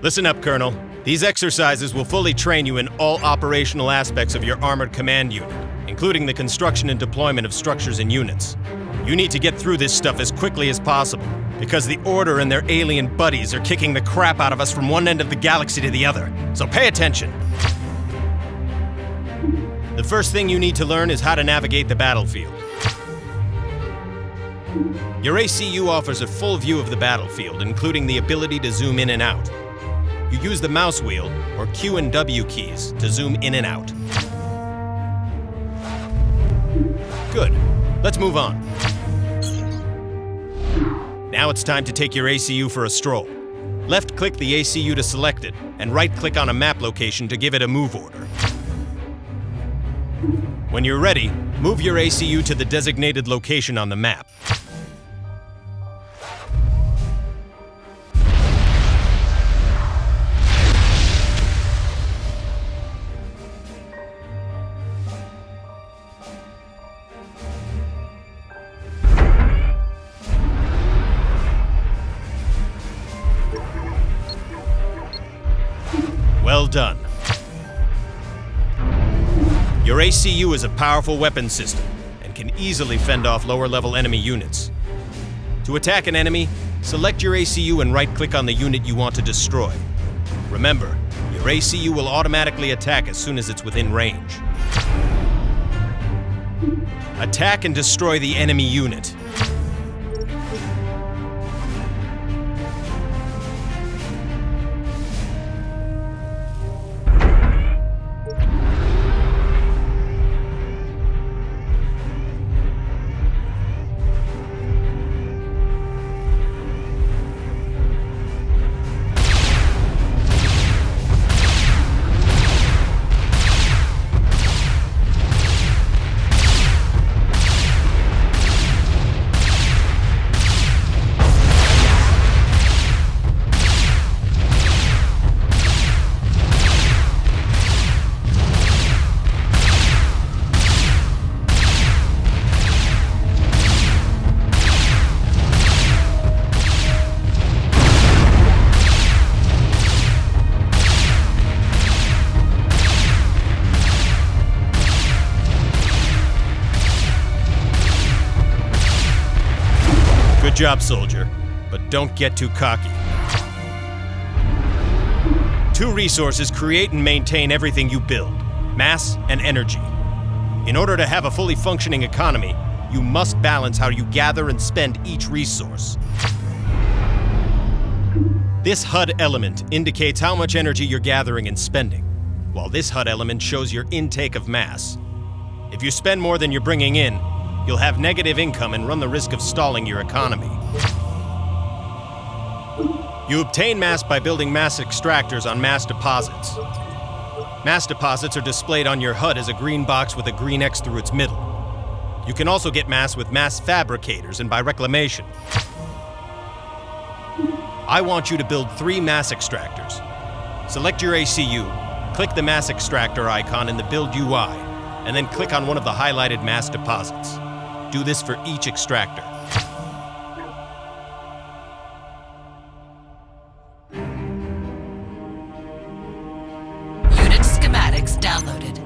Listen up, Colonel. These exercises will fully train you in all operational aspects of your armored command unit, including the construction and deployment of structures and units. You need to get through this stuff as quickly as possible, because the Order and their alien buddies are kicking the crap out of us from one end of the galaxy to the other. So pay attention. The first thing you need to learn is how to navigate the battlefield. Your ACU offers a full view of the battlefield, including the ability to zoom in and out. You use the mouse wheel, or Q and W keys, to zoom in and out. Good. Let's move on. Now it's time to take your ACU for a stroll. Left-click the ACU to select it, and right-click on a map location to give it a move order. When you're ready, move your ACU to the designated location on the map. Well done. Your ACU is a powerful weapon system and can easily fend off lower-level enemy units. To attack an enemy, select your ACU and right-click on the unit you want to destroy. Remember, your ACU will automatically attack as soon as it's within range. Attack and destroy the enemy unit. Good job, soldier, but don't get too cocky. Two resources create and maintain everything you build: mass and energy. In order to have a fully functioning economy, you must balance how you gather and spend each resource. This HUD element indicates how much energy you're gathering and spending, while this HUD element shows your intake of mass. If you spend more than you're bringing in, you'll have negative income and run the risk of stalling your economy. You obtain mass by building mass extractors on mass deposits. Mass deposits are displayed on your HUD as a green box with a green X through its middle. You can also get mass with mass fabricators and by reclamation. I want you to build 3 mass extractors. Select your ACU, click the mass extractor icon in the Build UI, and then click on one of the highlighted mass deposits. Do this for each extractor. Unit schematics downloaded.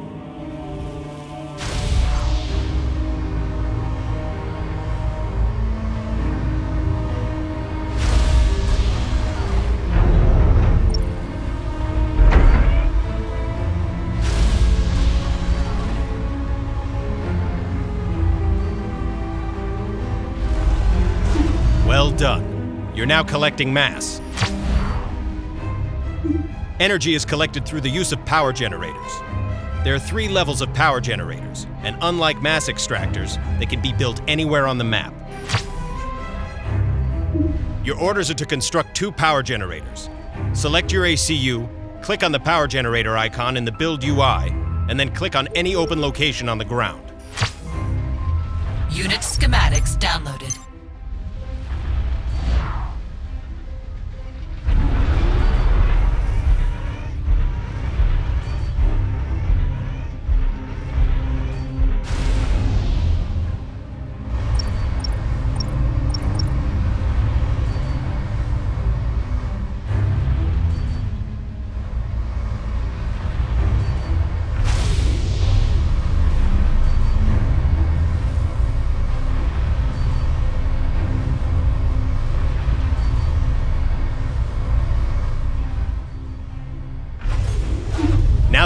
Well done. You're now collecting mass. Energy is collected through the use of power generators. There are 3 levels of power generators, and unlike mass extractors, they can be built anywhere on the map. Your orders are to construct 2 power generators. Select your ACU, click on the power generator icon in the Build UI, and then click on any open location on the ground. Unit schematics downloaded.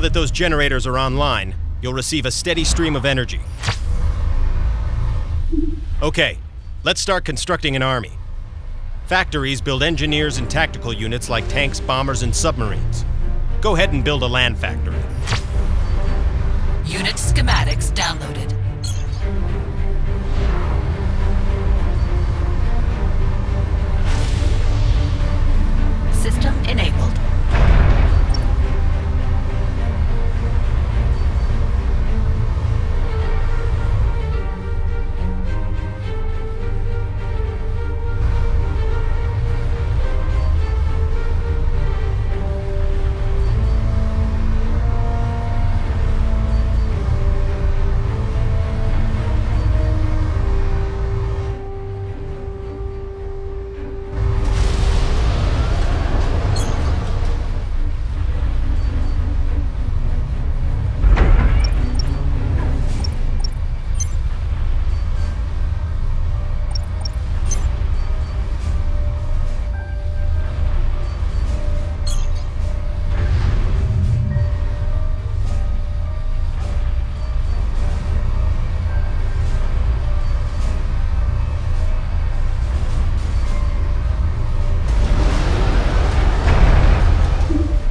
Now that those generators are online, you'll receive a steady stream of energy. Okay, let's start constructing an army. Factories build engineers and tactical units like tanks, bombers, and submarines. Go ahead and build a land factory. Unit schematics downloaded. System enabled.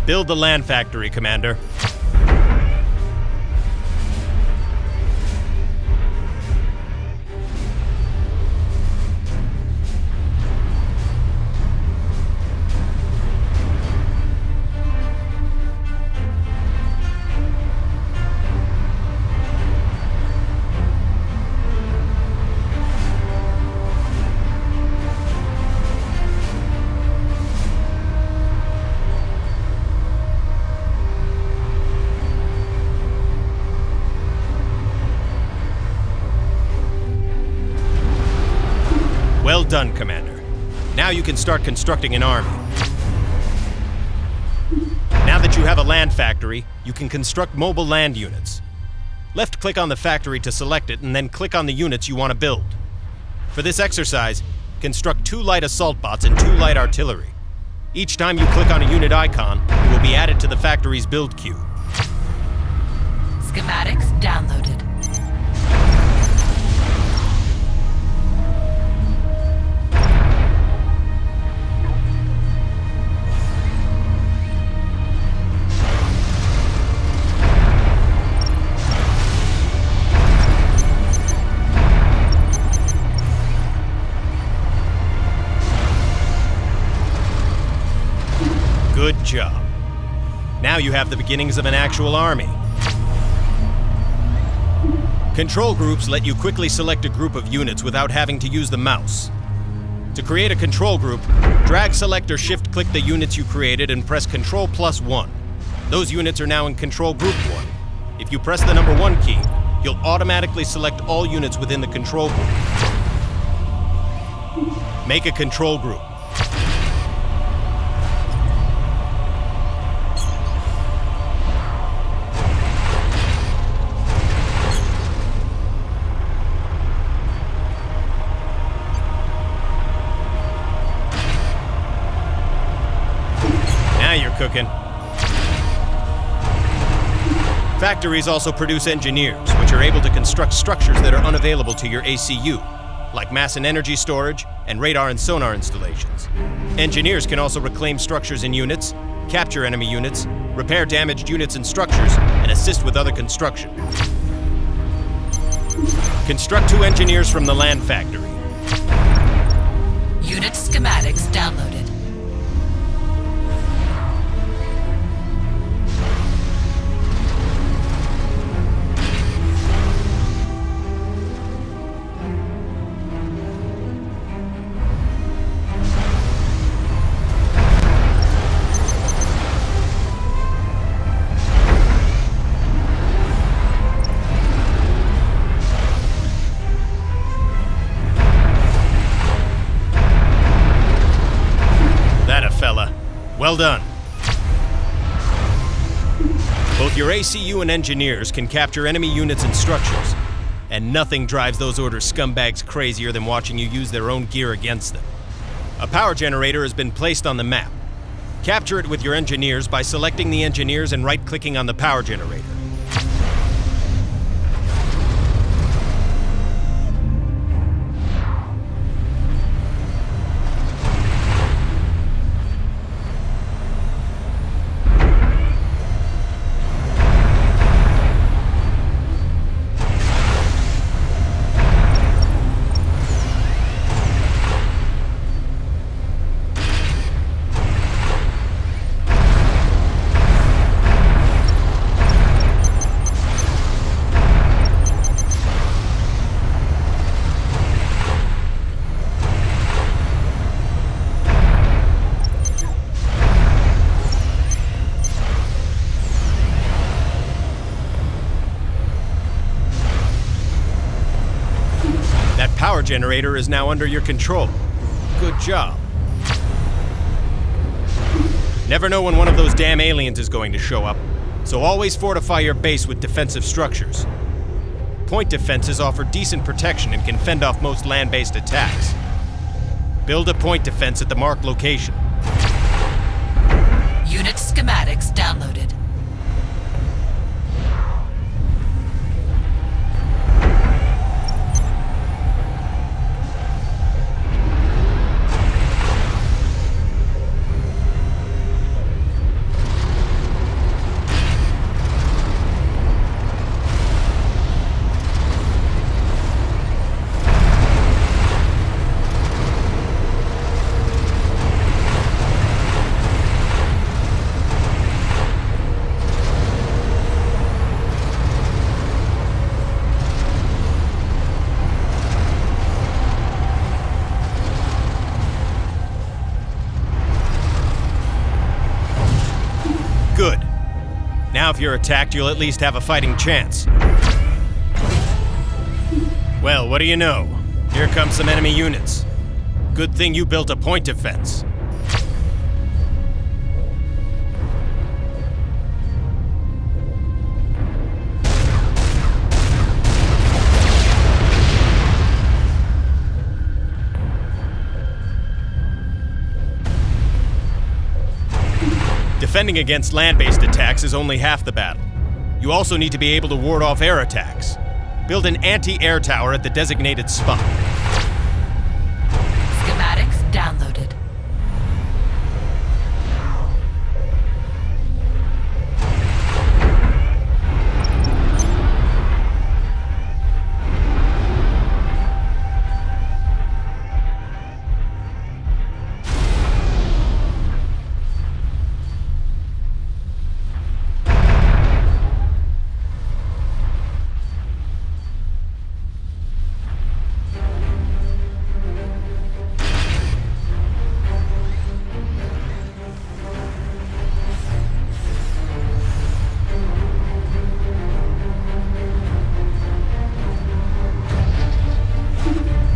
Build the land factory, Commander. Well done, Commander. Now you can start constructing an army. Now that you have a land factory, you can construct mobile land units. Left-click on the factory to select it, and then click on the units you want to build. For this exercise, construct 2 light assault bots and 2 light artillery. Each time you click on a unit icon, it will be added to the factory's build queue. Schematics downloaded. Good job. Now you have the beginnings of an actual army. Control groups let you quickly select a group of units without having to use the mouse. To create a control group, drag, select, or shift-click the units you created and press Ctrl+1. Those units are now in Control Group 1. If you press the number 1 key, you'll automatically select all units within the control group. Make a control group. Now you're cooking. Factories also produce engineers, which are able to construct structures that are unavailable to your ACU, like mass and energy storage and radar and sonar installations. Engineers can also reclaim structures and units, capture enemy units, repair damaged units and structures, and assist with other construction. Construct 2 engineers from the land factory. Unit schematics downloaded. Well done. Both your ACU and engineers can capture enemy units and structures, and nothing drives those Order scumbags crazier than watching you use their own gear against them. A power generator has been placed on the map. Capture it with your engineers by selecting the engineers and right-clicking on the power generator. That power generator is now under your control. Good job. Never know when one of those damn aliens is going to show up, so always fortify your base with defensive structures. Point defenses offer decent protection and can fend off most land-based attacks. Build a point defense at the marked location. Unit schematics downloaded. Good. Now if you're attacked, you'll at least have a fighting chance. Well, what do you know? Here come some enemy units. Good thing you built a point defense. Defending against land-based attacks is only half the battle. You also need to be able to ward off air attacks. Build an anti-air tower at the designated spot. Schematics downloaded.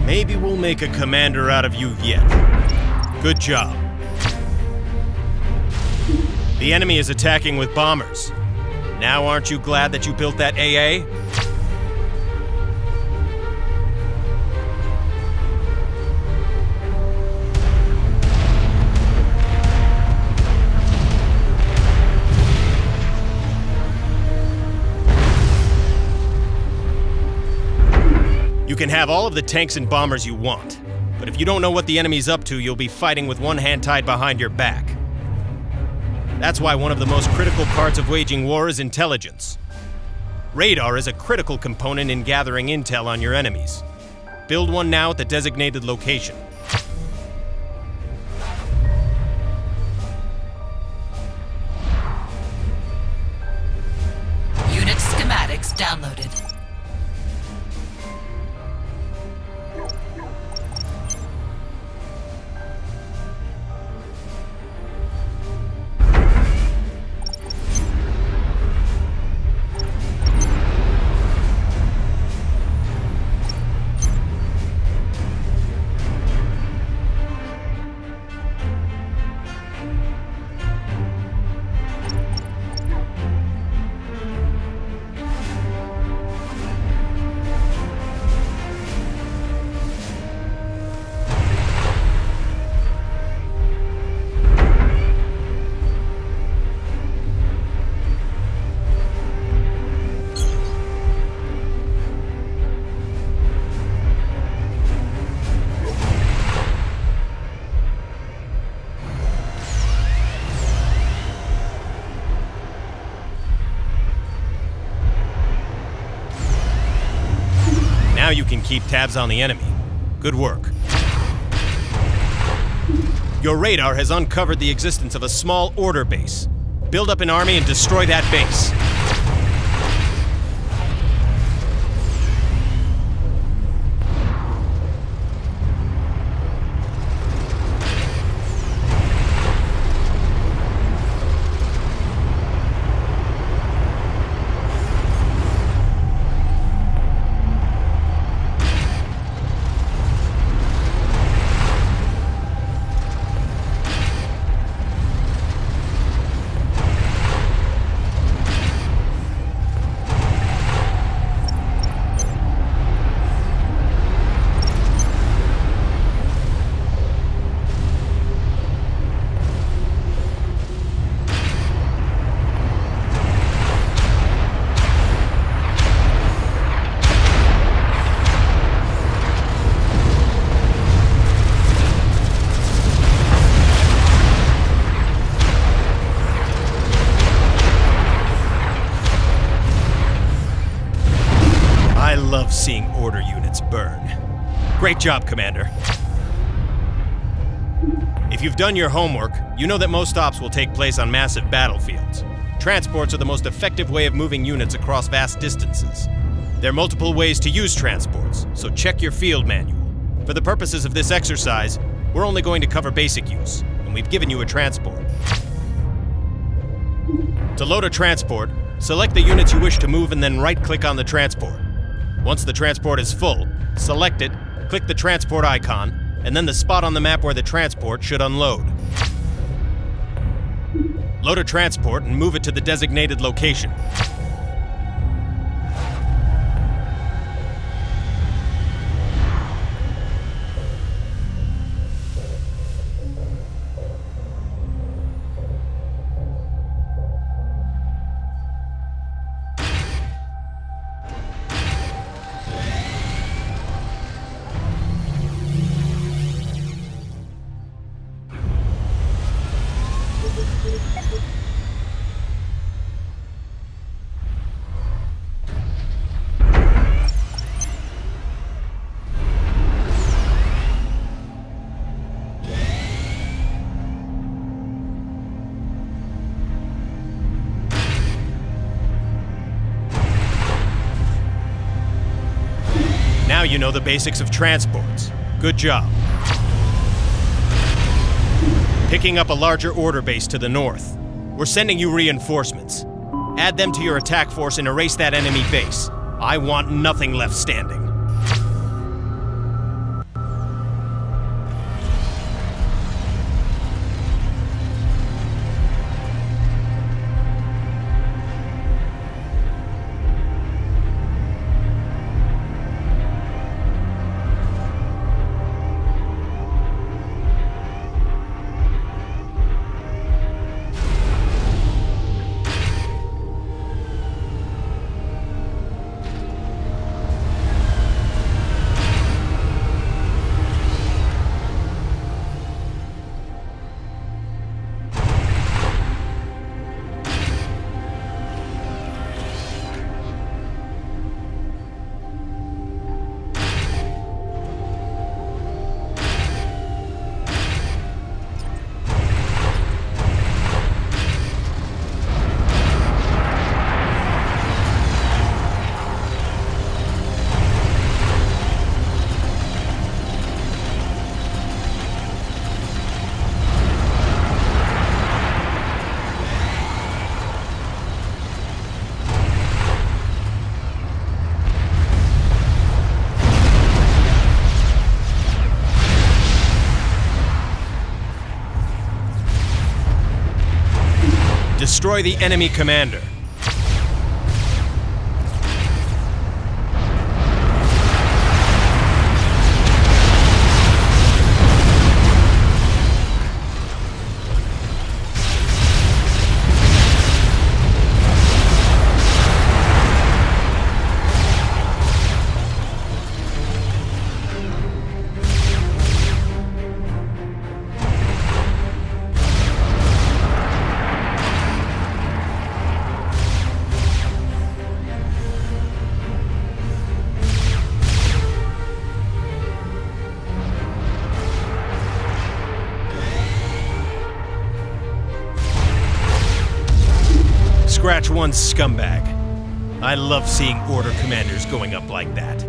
Maybe we'll make a commander out of you yet. Good job. The enemy is attacking with bombers. Now aren't you glad that you built that AA? You can have all of the tanks and bombers you want, but if you don't know what the enemy's up to, you'll be fighting with one hand tied behind your back. That's why one of the most critical parts of waging war is intelligence. Radar is a critical component in gathering intel on your enemies. Build one now at the designated location. Unit schematics downloaded. Now you can keep tabs on the enemy. Good work. Your radar has uncovered the existence of a small order base. Build up an army and destroy that base. I love seeing order units burn. Great job, Commander. If you've done your homework, you know that most ops will take place on massive battlefields. Transports are the most effective way of moving units across vast distances. There are multiple ways to use transports, so check your field manual. For the purposes of this exercise, we're only going to cover basic use, and we've given you a transport. To load a transport, select the units you wish to move and then right-click on the transport. Once the transport is full, select it, click the transport icon, and then the spot on the map where the transport should unload. Load a transport and move it to the designated location. Now you know the basics of transports. Good job. Picking up a larger order base to the north. We're sending you reinforcements. Add them to your attack force and erase that enemy base. I want nothing left standing. Destroy the enemy commander. scratch one scumbag. I love seeing order commanders going up like that.